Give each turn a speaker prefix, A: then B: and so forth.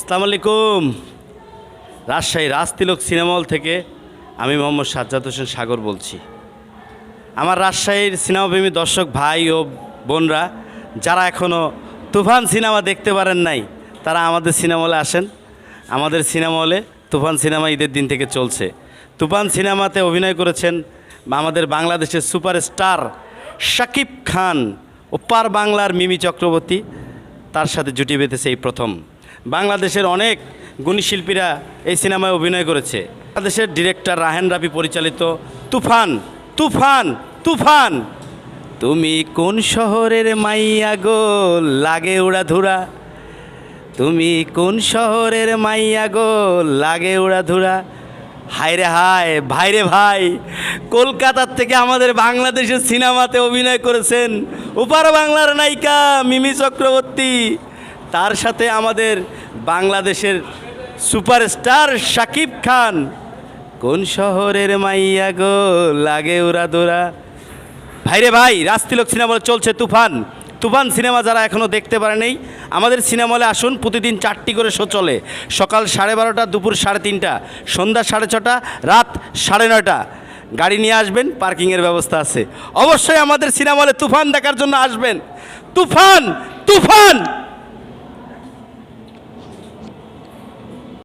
A: আসসালামু আলাইকুম। Rajshahi Rajtilak cinema hall থেকে আমি মোহাম্মদ সাজ্জাদ হোসেন সাগর বলছি। আমার রাজশাহীর সিনেমাপ্রেমী দর্শক ভাই ও বোনরা যারা এখনও তুফান সিনেমা দেখতে পারেন নাই, তারা আমাদের সিনেমা হলে আসেন। আমাদের সিনেমা হলে তুফান সিনেমা ঈদের দিন থেকে চলছে। তুফান সিনেমাতে অভিনয় করেছেন আমাদের বাংলাদেশের সুপারস্টার শাকিব খান, ওপার বাংলার মিমি চক্রবর্তী, তার সাথে জুটি বেঁধেছে এই প্রথম। বাংলাদেশের অনেক গুণী শিল্পীরা এই সিনেমায় অভিনয় করেছে। বাংলাদেশের ডিরেক্টর রাহেন রাফি পরিচালিত তুফান তুফান তুফান। তুমি কোন শহরের মাইয়া গো লাগে উড়াধুরা, তুমি কোন শহরের মাইয়া গো লাগে উড়াধুরা। হায় রে হায়, ভাই রে ভাই, কলকাতার থেকে আমাদের বাংলাদেশের সিনেমাতে অভিনয় করেছেন ওপার বাংলার নায়িকা মিমি চক্রবর্তী, তার সাথে আমাদের বাংলাদেশের সুপারস্টার শাকিব খান। কোন শহরের মাইয়া গো লাগে উড়াধুরা। ভাইরে ভাই, রাজতিলক সিনেমা হলে চলছে তুফান। তুফান সিনেমা যারা এখনও দেখতে পারেনি, আমাদের সিনেমা হলে আসুন। প্রতিদিন 4টি করে শো চলে। সকাল 12:30, দুপুর 3:30, সন্ধ্যা 6:30, রাত 9:30। গাড়ি নিয়ে আসবেন, পার্কিংয়ের ব্যবস্থা আছে। অবশ্যই আমাদের সিনেমা হলে তুফান দেখার জন্য আসবেন। তুফান তুফান।